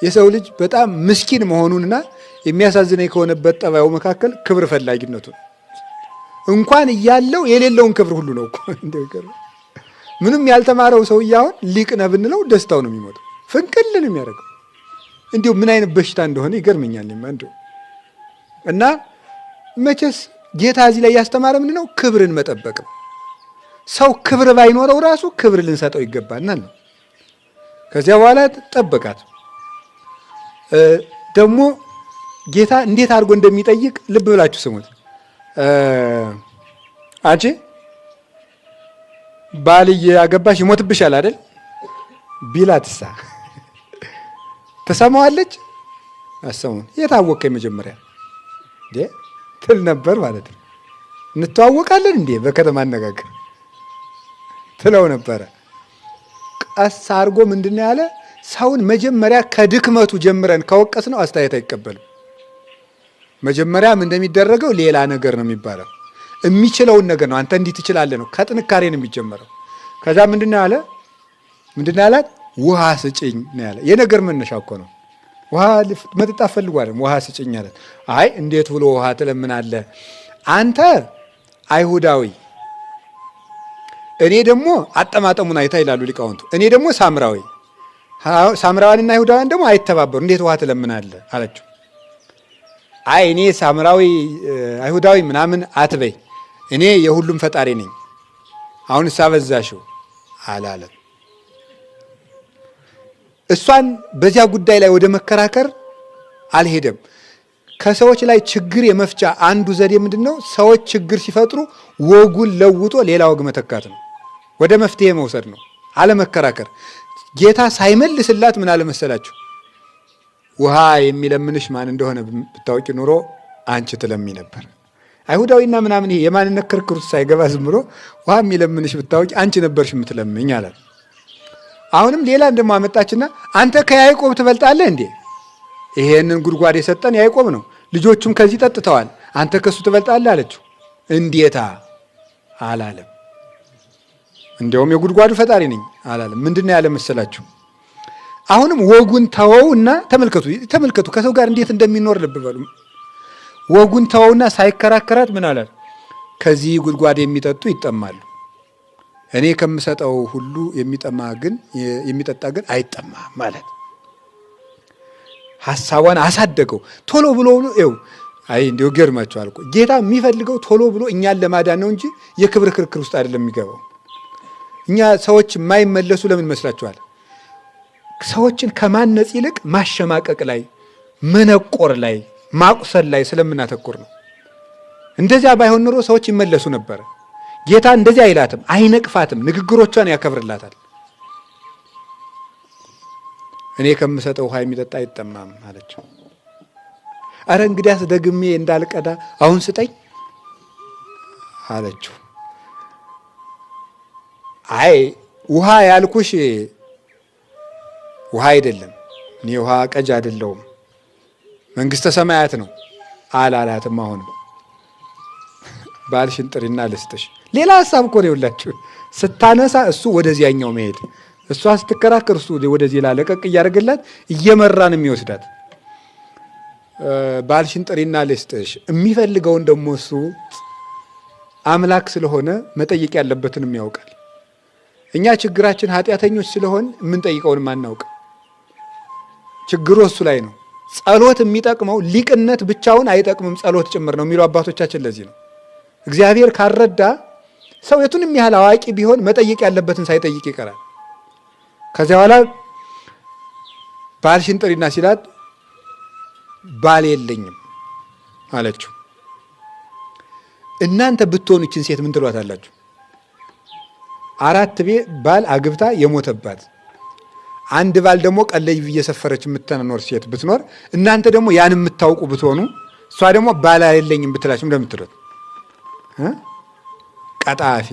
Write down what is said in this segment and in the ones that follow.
የሰው ልጅ በጣም ምስኪን መሆኑንና የሚያሳዝነኝ ከሆነበት ጠባዩ መካከል ክብር ፈላጊነቱ እንኳን እያለው የሌለውን ክብር ሁሉ ነው እኮ እንደገር ምንም ያልተማረው ሰውዬ አሁን ሊቅ ነህ ብንለው ደስታው ነው የሚሞተው ፍንቅልን የሚያደርገው እንዲሁ ምን አይነት በሽታ እንደሆነ ይገርመኛል እንዴው እና መቼስ ጌታ እዚህ ላይ ያስተማረ ምንድነው ክብርን መጠበቅ ሰው ክብር ባይኖረው ራሱ ክብር ልንሰጠው ይገባናል ነው ከዚያ በኋላ ጠበቃት ደግሞ ጌታ እንዴት አድርጎ እንደሚጠይቅ ልብ ብላችሁ ስሙት አንቺ ባልዬ አገባሽ ይሞትብሻል አይደል ቢላትሳ ተሰማዋለች አሰሙን የታወቀ መጀመሪያ ትል ነበር ማለት ነው እንተዋወቃለን እንዴ በከተማ አነጋገር ትለው ነበረ ቀስ አድርጎ ምንድነው ያለ ሰውን መጀመሪያ ከድክመቱ ጀምረን ከወቀስ ነው አስተያየት አይቀበልም መጀመሪያም እንደሚደረገው ሌላ ነገር ነው የሚባለው የሚችለውን ነገር ነው አንተ እንዲህ ትችላለህ ነው ከጥንካሬ ነው የሚጀመረው ከዛ ምንድነው ያላት ውሃ ስጭኝ ነው ያለ የነገር መነሻ እኮ ነው ውሃ መጠጣ ፈልጓል ውሃ ስጭኝ አለ አይ እንዴት ብሎ ውሃ ትለምናለህ አንተ አይሁዳዊ እኔ ደግሞ አጠማጠሙን አይታ ይላሉ ሊቃውንቱ እኔ ደግሞ ሳምራዊና አይሁዳውያን ደግሞ አይተባበሩ እንዴት ውሃ ትለምናለህ አለችው አይ እኔ ሳምራዊ አይሁዳዊ ምናምን አትበይ እኔ የሁሉም ፈጣሪ ነኝ አሁን ሳበዛሽው አላለም እሷን በዚያ ጉዳይ ላይ ወደ መከራከር አልሄደም ከሰዎች ላይ ችግር የመፍቻ አንዱ ዘዴ ምንድነው ሰዎች ችግር ሲፈጥሩ ወጉን ለውጦ ሌላ ወግ መተካት ነው ወደ መፍትሄ መውሰድ ነው አለመከራከር ጌታ ሳይመልስላት ምን አለመሰላችሁ ውሃ የሚለምንሽ ማን እንደሆነ ብታውቂ ኑሮ አንቺ ትለሚ ነበር አይሁዳዊና ምናምን ይሄ የማንነት ክርክር ውስጥ ሳይገባ ዝም ብሎ ውሃ የሚለምንሽ ብታውቂ አንቺ ነበርሽ የምትለምኝ አለ አሁንም ሌላ እንደማመጣችና አንተ ከያዕቆብ ትበልጣለህ እንዴ ይሄንን ጉድጓድ የሰጠን ያዕቆብ ነው ልጆቹም ከዚህ ጠጥተዋል አንተ ከሱ ትበልጣለህ አለችው እንዴታ አላለም እንደውም የጉድጓዱ ፈጣሪ ነኝ አላለም ምንድነው ያለ መሰላችሁ አሁንም ወጉን ተወውና ተመልከቱ ከሰው ጋር እንዴት እንደሚኖር ልብ በሉ ወጉን ተወውና ሳይከራከራት ምን አለ ከዚህ ጉድጓድ የሚጠጡ ይጠማሉ እኔ ከምሰጠው ሁሉ የሚጠጣ ግን አይጠማም ማለት ሐሳቧን አሳደገው ቶሎ ብሎ አይ እንደው ገርማችኋል እኮ ጌታ የሚፈልገው ቶሎ ብሎ እኛን ለማዳን ነው እንጂ የክብር ክርክር ውስጥ አይደለም የሚገባው እኛ ሰዎች የማይመለሱ ለምን መስላችኋል ሰዎችን ከማነጽ ይልቅ ማሸማቀቅ ላይ መነቆር ላይ ማቁሰል ላይ ስለምናተኩር ነው እንደዚያ ባይሆን ኖሮ ሰዎች ይመለሱ ነበር ጌታ እንደዚህ አይላትም አይነቅፋትም ንግግሮቿን ያከብርላታል እኔ ከምሰጠው ውሃ የሚጠጣ አይጠማም አለችው አረ እንግዲያስ ደግሜ እንዳልቀዳ አሁን ስጠኝ አለችው አይ ውሃ ያልኩሽ ውሃ አይደለም እኔ ውሃ ቀጅ አይደለሁም መንግስተ ሰማያት ነው አላላትም አሁን ባልሽን ጥሪና ልስጥሽ ሌላ ሐሳብ እኮ ነው ይውላችሁ ስታነሳ እሱ ወደዚያኛው መሄድ እሷ ስትከራከር እሱ ወደዚህ ላለቀቅ እያደረገላት እየመራን የሚወስዳት ባልሽን ጥሪና ልስጥሽ የሚፈልገውን ደግሞ እሱ አምላክ ስለሆነ መጠየቅ ያለበትንም ያውቃል እኛ ችግራችን ኃጢአተኞች ስለሆን የምንጠይቀውንም አናውቅ ችግሩ እሱ ላይ ነው ጸሎት የሚጠቅመው ሊቅነት ብቻውን አይጠቅምም ጸሎት ጭምር ነው የሚሉ አባቶቻችን ለዚህ ነው እግዚአብሔር ካረዳ ሰው የቱንም ያህል አዋቂ ቢሆን መጠየቅ ያለበትን ሳይጠይቅ ይቀራል ከዚያ በኋላ ባልሽን ጥሪና ሲላት ባል የለኝም አለችው እናንተ ብትሆኑ ይችን ሴት ምን ትሏታላችሁ 4 ባል አግብታ የሞተባት አንድ ባል ደግሞ ቀለይ እየሰፈረች የምትኖር ሴት ብትኖር እናንተ ደግሞ ያን የምታውቁ ብትሆኑ እሷ ደግሞ ባል የለኝም ብትላችሁ እንደምትሉት ቀጣፊ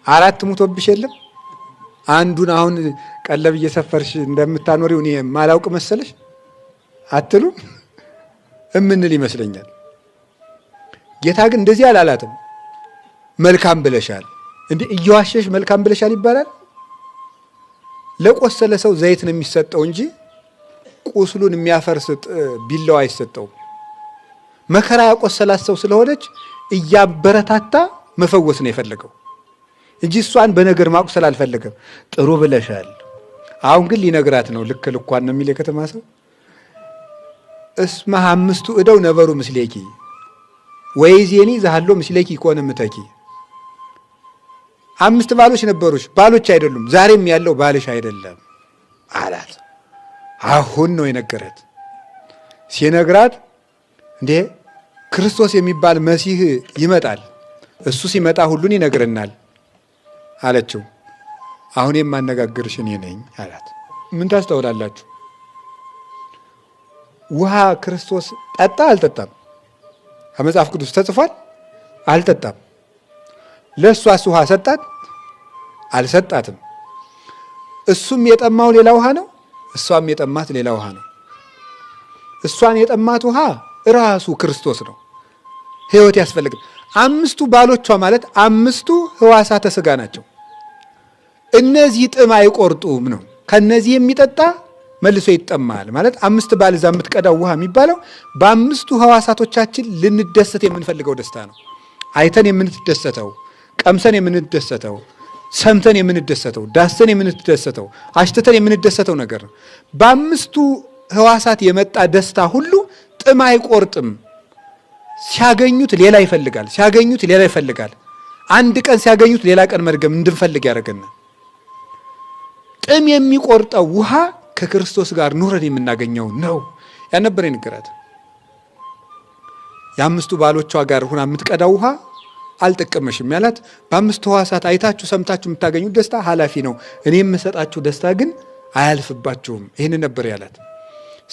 4 ሙቶብሽ የለም አንዱን አሁን ቀለብ እየሰፈርሽ እንደምታኖሪው እኔ ማላውቅ መሰለሽ አትሉ እምንል ይመስለኛል ጌታ ግን እንደዚህ አላላትም መልካም ብለሻል እንዴ እየዋሸሽ መልካም ብለሻል ይባላል ለቆሰለ ሰው ዘይት ነው የሚሰጠው እንጂ ቁስሉን የሚያፈርስ ቢላዋ አይሰጠውም። መከራ ያቆሰላት ሰው ስለሆነች እያበረታታ መፈወስ ነው የፈለገው እንጂ እሷን በነገር ማቁሰል አልፈለገም። ጥሩ ብለሻል። አሁን ግን ሊነግራት ነው። ልክ ልኳን ነው የሚል የከተማ ሰው። እስመ አምስቱ እደው ነበሩ ምስሌኪ ወይዜኒ ዛሃሎ ምስሌኪ ኮነ ምተኪ። 5 ባሎች ነበሩሽ፣ ባሎች አይደሉም፣ ዛሬም ያለው ባልሽ አይደለም አላት። አሁን ነው የነገረት። ሲነግራት እንዴ ክርስቶስ የሚባል መሲህ ይመጣል፣ እሱ ሲመጣ ሁሉን ይነግረናል አለችው። አሁን የማነጋግርሽ እኔ ነኝ አላት። ምን ታስተውላላችሁ? ውሃ ክርስቶስ ጠጣ አልጠጣም? ከመጽሐፍ ቅዱስ ተጽፏል? አልጠጣም። ለእሷስ ውሃ ሰጣት? አልሰጣትም። እሱም የጠማው ሌላ ውሃ ነው፣ እሷም የጠማት ሌላ ውሃ ነው። እሷን የጠማት ውሃ ራሱ ክርስቶስ ነው። ሕይወት ያስፈልግ። 5ቱ ባሎቿ ማለት 5ቱ ሕዋሳተ ሥጋ ናቸው። እነዚህ ጥም አይቆርጡም ነው። ከነዚህ የሚጠጣ መልሶ ይጠማል ማለት 5 ባል እዛ የምትቀዳው ውሃ የሚባለው በ5ቱ ሕዋሳቶቻችን ልንደሰት የምንፈልገው ደስታ ነው። አይተን የምንደሰተው፣ ቀምሰን የምንደሰተው፣ ሰምተን የምንደሰተው፣ ዳሰን የምንደሰተው፣ አሽትተን የምንደሰተው ነገር ነው። በ5ቱ ሕዋሳት የመጣ ደስታ ሁሉ ጥም አይቆርጥም። ሲያገኙት ሌላ ይፈልጋል፣ ሲያገኙት ሌላ ይፈልጋል። አንድ ቀን ሲያገኙት ሌላ ቀን መድገም እንድንፈልግ ያደርገናል። ጥም የሚቆርጠው ውሃ ከክርስቶስ ጋር ኑረን የምናገኘው ነው። ያነበረ ንገራት። የ5ቱ ባሎቿ ጋር ሁና የምትቀዳው ውሃ አልጠቀመሽም ያላት። በ5ቱ ሕዋሳት አይታችሁ ሰምታችሁ የምታገኙት ደስታ ኃላፊ ነው። እኔ የምሰጣችሁ ደስታ ግን አያልፍባችሁም። ይህን ነበር ያላት።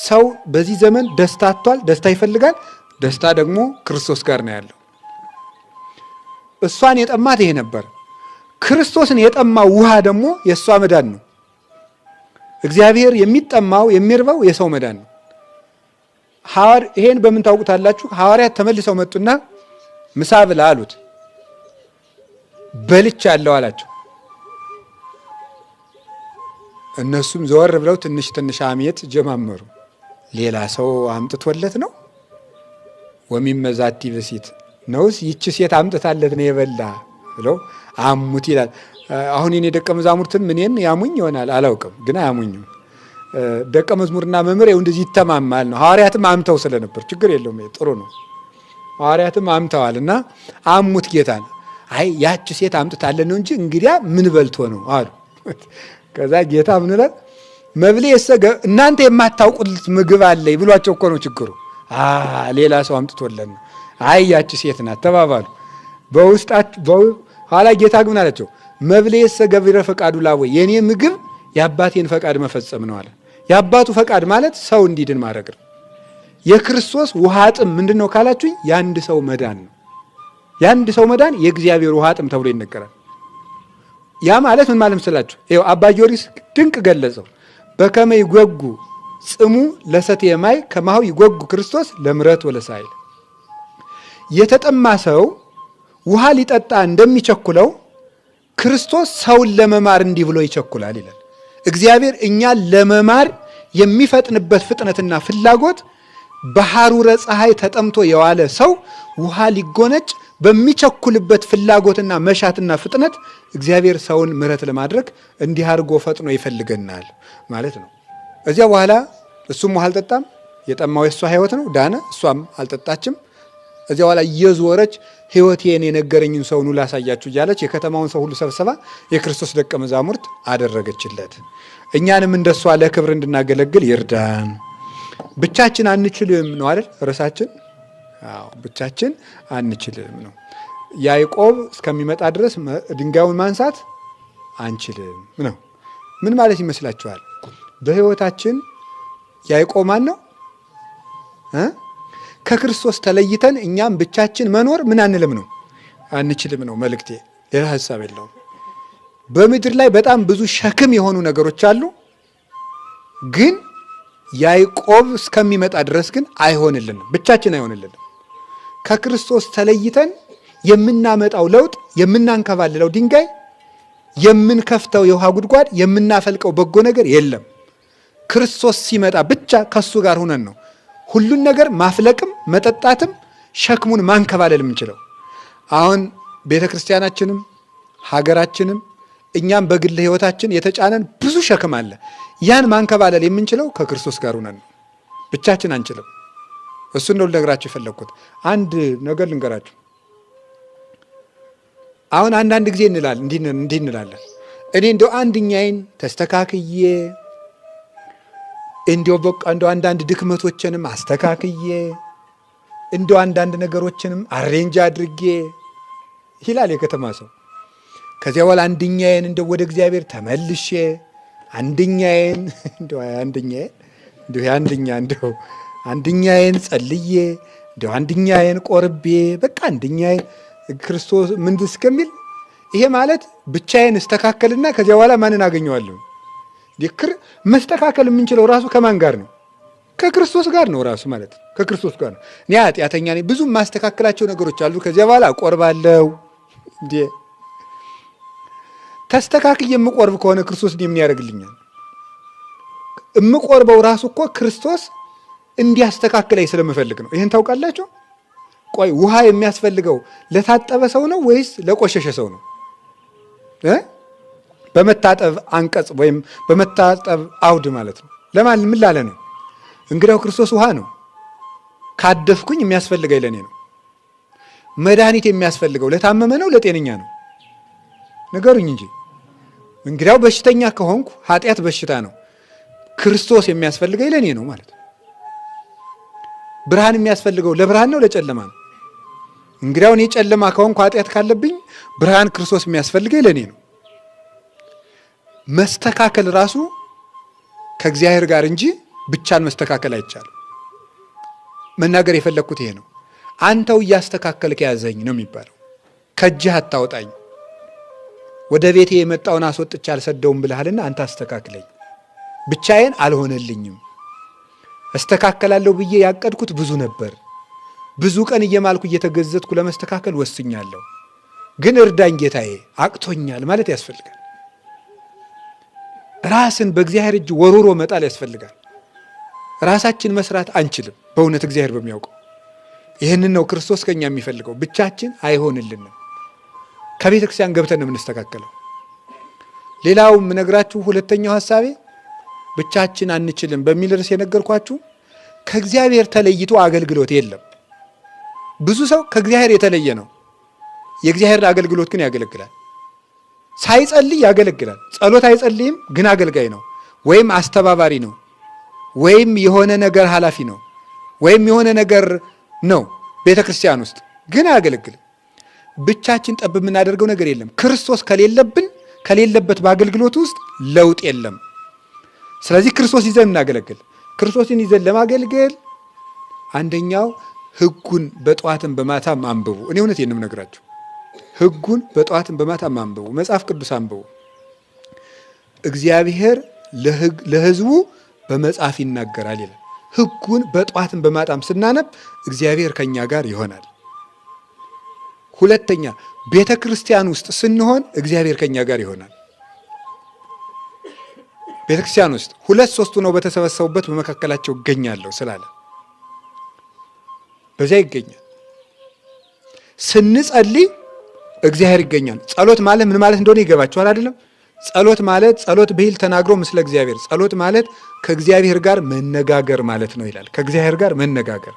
ሰው በዚህ ዘመን ደስታ አጥቷል፣ ደስታ ይፈልጋል። ደስታ ደግሞ ክርስቶስ ጋር ነው ያለው። እሷን የጠማት ይሄ ነበር። ክርስቶስን የጠማው ውሃ ደግሞ የእሷ መዳን ነው። እግዚአብሔር የሚጠማው የሚርበው የሰው መዳን ነው። ይሄን በምን ታውቁታላችሁ? ሐዋርያት ተመልሰው መጡና ምሳ ብላ አሉት። በልቻለሁ አላቸው። እነሱም ዘወር ብለው ትንሽ ትንሽ አሜት ጀማመሩ። ሌላ ሰው አምጥቶለት ነው ወሚመዛቲ በሲት ነውስ ይቺ ሴት አምጥታለት ነው የበላ ብለው አሙት ይላል። አሁን የኔ ደቀ መዛሙርትን ምንን ያሙኝ ይሆናል አላውቅም፣ ግን አያሙኝም። ደቀ መዝሙርና መምህር እንደዚህ ይተማማል ነው። ሐዋርያትም አምተው ስለነበር ችግር የለውም፣ ጥሩ ነው። ሐዋርያትም አምተዋልና አሙት ጌታን። አይ ያቺ ሴት አምጥታለት ነው እንጂ እንግዲያ ምን በልቶ ነው አሉ። ከዛ ጌታ ምን ይላል? መብሌ የሰገ እናንተ የማታውቁት ምግብ አለ ብሏቸው እኮ ነው ችግሩ። ሌላ ሰው አምጥቶለን ነው። አይ ያቺ ሴት ናት ተባባሉ። በውስጣቸው ኋላ ጌታ ግን አላቸው መብሌ የሰገ ቢረ ፈቃዱ ላወ የኔ ምግብ የአባቴን ፈቃድ መፈጸም ነው አለ። የአባቱ ፈቃድ ማለት ሰው እንዲድን ማድረግ ነው። የክርስቶስ ውሃ ጥም ምንድን ነው ካላችሁኝ፣ የአንድ ሰው መዳን ነው። የአንድ ሰው መዳን የእግዚአብሔር ውሃ ጥም ተብሎ ይነገራል። ያ ማለት ምን ማለት መስላችሁ? ይኸው አባ ጊዮርጊስ ድንቅ ገለጸው። በከመ ይጎጉ ጽሙ ለሰትየ ማይ ከማሁ ይጎጉ ክርስቶስ ለምሕረት ወለሳይል። የተጠማ ሰው ውሃ ሊጠጣ እንደሚቸኩለው ክርስቶስ ሰውን ለመማር እንዲህ ብሎ ይቸኩላል ይላል። እግዚአብሔር እኛን ለመማር የሚፈጥንበት ፍጥነትና ፍላጎት በሐሩረ ፀሐይ ተጠምቶ የዋለ ሰው ውሃ ሊጎነጭ በሚቸኩልበት ፍላጎትና መሻትና ፍጥነት እግዚአብሔር ሰውን ምሕረት ለማድረግ እንዲህ አድርጎ ፈጥኖ ይፈልገናል ማለት ነው። እዚያ በኋላ እሱም ውሃ አልጠጣም። የጠማው የሷ ሕይወት ነው፣ ዳነ። እሷም አልጠጣችም። እዚያ በኋላ እየዞረች ሕይወቴን የነገረኝን ሰው ኑ ላሳያችሁ እያለች የከተማውን ሰው ሁሉ ሰብስባ የክርስቶስ ደቀ መዛሙርት አደረገችለት። እኛንም እንደሷ ለክብር እንድናገለግል ይርዳን። ብቻችን አንችልም ነው አይደል ርዕሳችን? ብቻችን አንችልም ነው። ያዕቆብ እስከሚመጣ ድረስ ድንጋዩን ማንሳት አንችልም ነው። ምን ማለት ይመስላችኋል? በሕይወታችን ያዕቆብ ማን ነው? ከክርስቶስ ተለይተን እኛም ብቻችን መኖር ምን አንልም ነው፣ አንችልም ነው መልእክቴ። ሌላ ሀሳብ የለውም። በምድር ላይ በጣም ብዙ ሸክም የሆኑ ነገሮች አሉ። ግን ያዕቆብ እስከሚመጣ ድረስ ግን አይሆንልንም፣ ብቻችን አይሆንልንም። ከክርስቶስ ተለይተን የምናመጣው ለውጥ፣ የምናንከባልለው ድንጋይ፣ የምንከፍተው የውሃ ጉድጓድ፣ የምናፈልቀው በጎ ነገር የለም። ክርስቶስ ሲመጣ ብቻ ከሱ ጋር ሆነን ነው ሁሉን ነገር ማፍለቅም መጠጣትም ሸክሙን ማንከባለል የምንችለው። አሁን ቤተ ክርስቲያናችንም ሀገራችንም እኛም በግል ህይወታችን የተጫነን ብዙ ሸክም አለ። ያን ማንከባለል የምንችለው ከክርስቶስ ጋር ሆነን ነው። ብቻችን አንችልም። እሱን ነው ልነግራችሁ የፈለግኩት። አንድ ነገር ልንገራችሁ። አሁን አንዳንድ ጊዜ እንዲህ እንላለን። እኔ እንደው አንድኛዬን ተስተካክዬ እንደው በቃ እንደው አንዳንድ ድክመቶችንም አስተካክዬ እንደው አንዳንድ ነገሮችንም አሬንጅ አድርጌ ይላል የከተማ ሰው። ከዚያ በኋላ አንድኛዬን እንደው ወደ እግዚአብሔር ተመልሼ አንድኛዬን ጸልዬ እንደው አንድኛዬን ቆርቤ በቃ አንድኛዬን ክርስቶስ ምን እስከሚል ይሄ ማለት ብቻዬን እስተካከልና ከዚያ በኋላ ማንን አገኘዋለሁ? መስተካከል የምንችለው ራሱ ከማን ጋር ነው? ከክርስቶስ ጋር ነው ራሱ ማለት ነው። ከክርስቶስ ጋር ነው። እኔ ኃጢአተኛ ነኝ፣ ብዙ ማስተካከላቸው ነገሮች አሉ። ከዚያ በኋላ እቆርባለሁ። እንዴ ተስተካክዬ የምቆርብ ከሆነ ክርስቶስ ምን ያደርግልኛል? የምቆርበው ራሱ እኮ ክርስቶስ እንዲያስተካክለኝ ስለምፈልግ ነው። ይሄን ታውቃላችሁ? ቆይ ውሃ የሚያስፈልገው ለታጠበ ሰው ነው ወይስ ለቆሸሸ ሰው ነው? በመታጠብ አንቀጽ ወይም በመታጠብ አውድ ማለት ነው። ለማን ምን ላለ ነው? እንግዲያው ክርስቶስ ውሃ ነው። ካደፍኩኝ የሚያስፈልገኝ ለኔ ነው። መድኃኒት የሚያስፈልገው ለታመመ ነው ለጤነኛ ነው? ንገሩኝ እንጂ። እንግዲያው በሽተኛ ከሆንኩ ኃጢአት በሽታ ነው። ክርስቶስ የሚያስፈልገኝ ለኔ ነው ማለት ነው። ብርሃን የሚያስፈልገው ለብርሃን ነው ለጨለማ ነው? እንግዲያው እኔ ጨለማ ከሆንኩ ኃጢአት ካለብኝ ብርሃን ክርስቶስ የሚያስፈልገኝ ለኔ ነው። መስተካከል ራሱ ከእግዚአብሔር ጋር እንጂ ብቻን መስተካከል አይቻልም። መናገር የፈለግኩት ይሄ ነው። አንተው እያስተካከልክ ያዘኝ ነው የሚባለው። ከእጅህ አታውጣኝ፣ ወደ ቤቴ የመጣውን አስወጥቼ አልሰደውም ብለሃልና አንተ አስተካክለኝ። ብቻዬን አልሆነልኝም። እስተካከላለሁ ብዬ ያቀድኩት ብዙ ነበር። ብዙ ቀን እየማልኩ እየተገዘትኩ ለመስተካከል ወስኛለሁ። ግን እርዳኝ ጌታዬ፣ አቅቶኛል ማለት ያስፈልጋል። ራስን በእግዚአብሔር እጅ ወሮሮ መጣል ያስፈልጋል። ራሳችን መስራት አንችልም። በእውነት እግዚአብሔር በሚያውቀው ይህንን ነው ክርስቶስ ከኛ የሚፈልገው። ብቻችን አይሆንልንም። ከቤተ ክርስቲያን ገብተን ነው የምንስተካከለው። ሌላው የምነግራችሁ ሁለተኛው ሐሳቤ ብቻችን አንችልም በሚል ርዕስ የነገርኳችሁ ከእግዚአብሔር ተለይቶ አገልግሎት የለም። ብዙ ሰው ከእግዚአብሔር የተለየ ነው። የእግዚአብሔር አገልግሎት ግን ያገለግላል። ሳይጸልይ ያገለግላል። ጸሎት አይጸልይም፣ ግን አገልጋይ ነው። ወይም አስተባባሪ ነው፣ ወይም የሆነ ነገር ኃላፊ ነው፣ ወይም የሆነ ነገር ነው ቤተ ክርስቲያን ውስጥ ግን አያገለግልም። ብቻችን ጠብ የምናደርገው ነገር የለም። ክርስቶስ ከሌለበት በአገልግሎት ውስጥ ለውጥ የለም። ስለዚህ ክርስቶስ ይዘን እናገለግል። ክርስቶስን ይዘን ለማገልገል አንደኛው ሕጉን በጠዋትም በማታም አንብቡ። እኔ እውነቴን ነው የምነግራችሁ። ሕጉን በጠዋትም በማታም አንብቡ። መጽሐፍ ቅዱስ አንብቡ። እግዚአብሔር ለሕዝቡ በመጽሐፍ ይናገራል ይላል። ሕጉን በጠዋትም በማታም ስናነብ እግዚአብሔር ከኛ ጋር ይሆናል። ሁለተኛ ቤተ ክርስቲያን ውስጥ ስንሆን እግዚአብሔር ከኛ ጋር ይሆናል። ቤተ ክርስቲያን ውስጥ 2-3 ነው በተሰበሰቡበት በመካከላቸው እገኛለሁ ስላለ በዚያ ይገኛል። ስንጸልይ እግዚአብሔር ይገኛል። ጸሎት ማለት ምን ማለት እንደሆነ ይገባችኋል አይደለም? ጸሎት ማለት ጸሎት ብሂል ተናግሮ ምስለ እግዚአብሔር፣ ጸሎት ማለት ከእግዚአብሔር ጋር መነጋገር ማለት ነው ይላል። ከእግዚአብሔር ጋር መነጋገር።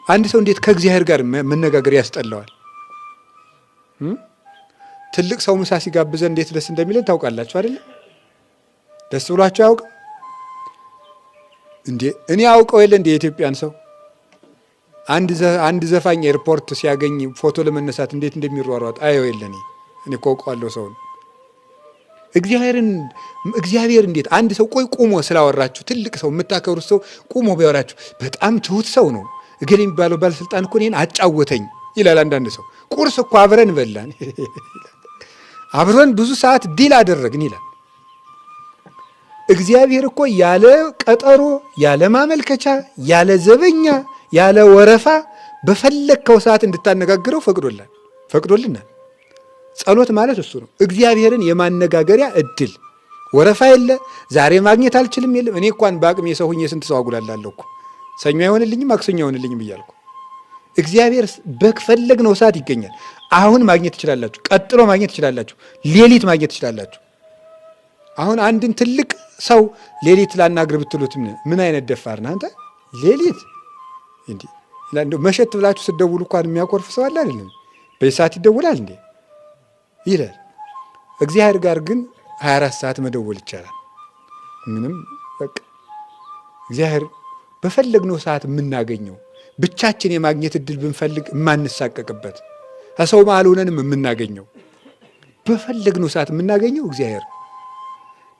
አንድ ሰው እንዴት ከእግዚአብሔር ጋር መነጋገር ያስጠላዋል? ትልቅ ሰው ምሳ ሲጋብዘን እንዴት ደስ እንደሚለን ታውቃላችሁ አይደለም? ደስ ብሏቸው ያውቅ እንዴ? እኔ አውቀው የለ እንዴ የኢትዮጵያን ሰው አንድ ዘፋኝ ኤርፖርት ሲያገኝ ፎቶ ለመነሳት እንዴት እንደሚሯሯጥ አየው የለ እኔ እኮ አውቀዋለሁ ሰውን። እግዚአብሔር እንዴት አንድ ሰው ቁሞ ስላወራችሁ ትልቅ ሰው የምታከብሩት ሰው ቁሞ ቢያወራችሁ በጣም ትሁት ሰው ነው እገሌ የሚባለው ባለስልጣን እኮ እኔን አጫወተኝ ይላል። አንዳንድ ሰው ቁርስ እኮ አብረን በላን አብረን ብዙ ሰዓት ዲል አደረግን ይላል። እግዚአብሔር እኮ ያለ ቀጠሮ፣ ያለ ማመልከቻ፣ ያለ ዘበኛ፣ ያለ ወረፋ በፈለግከው ሰዓት እንድታነጋግረው ፈቅዶልናል። ጸሎት ማለት እሱ ነው። እግዚአብሔርን የማነጋገሪያ እድል ወረፋ የለ፣ ዛሬ ማግኘት አልችልም የለም። እኔ እንኳን በአቅሜ ሰው ሁኜ ስንት ሰው አጉላላለሁ እኮ ሰኞ አይሆንልኝም ማክሰኞ አይሆንልኝም እያልኩ። እግዚአብሔር በፈለግነው ሰዓት ይገኛል። አሁን ማግኘት ትችላላችሁ፣ ቀጥሎ ማግኘት ትችላላችሁ፣ ሌሊት ማግኘት ትችላላችሁ። አሁን አንድን ትልቅ ሰው ሌሊት ላናግር ብትሉት ምን አይነት ደፋር ነህ አንተ ሌሊት እንዴ? መሸት ብላችሁ ስትደውሉ እንኳን የሚያኮርፍ ሰው አለ አይደለም? በዚህ ሰዓት ይደውላል እንዴ ይላል። እግዚአብሔር ጋር ግን 24 ሰዓት መደወል ይቻላል። ምንም በቃ እግዚአብሔር በፈለግነው ሰዓት የምናገኘው ብቻችን የማግኘት እድል ብንፈልግ የማንሳቀቅበት ከሰው መሃል ሆነንም የምናገኘው በፈለግነው ሰዓት የምናገኘው እግዚአብሔር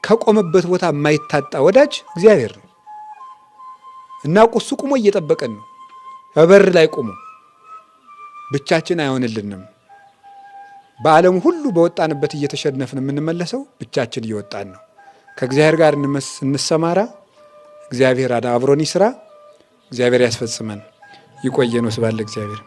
ከቆመበት ቦታ የማይታጣ ወዳጅ እግዚአብሔር ነው እና ቁሱ ቁሞ እየጠበቀን ነው። በበር ላይ ቆሞ ብቻችን አይሆንልንም። በዓለም ሁሉ በወጣንበት እየተሸነፍን የምንመለሰው ብቻችን እየወጣን ነው። ከእግዚአብሔር ጋር እንሰማራ። እግዚአብሔር አብሮን ይስራ። እግዚአብሔር ያስፈጽመን። ይቆየን። ወስብሐት ለእግዚአብሔር።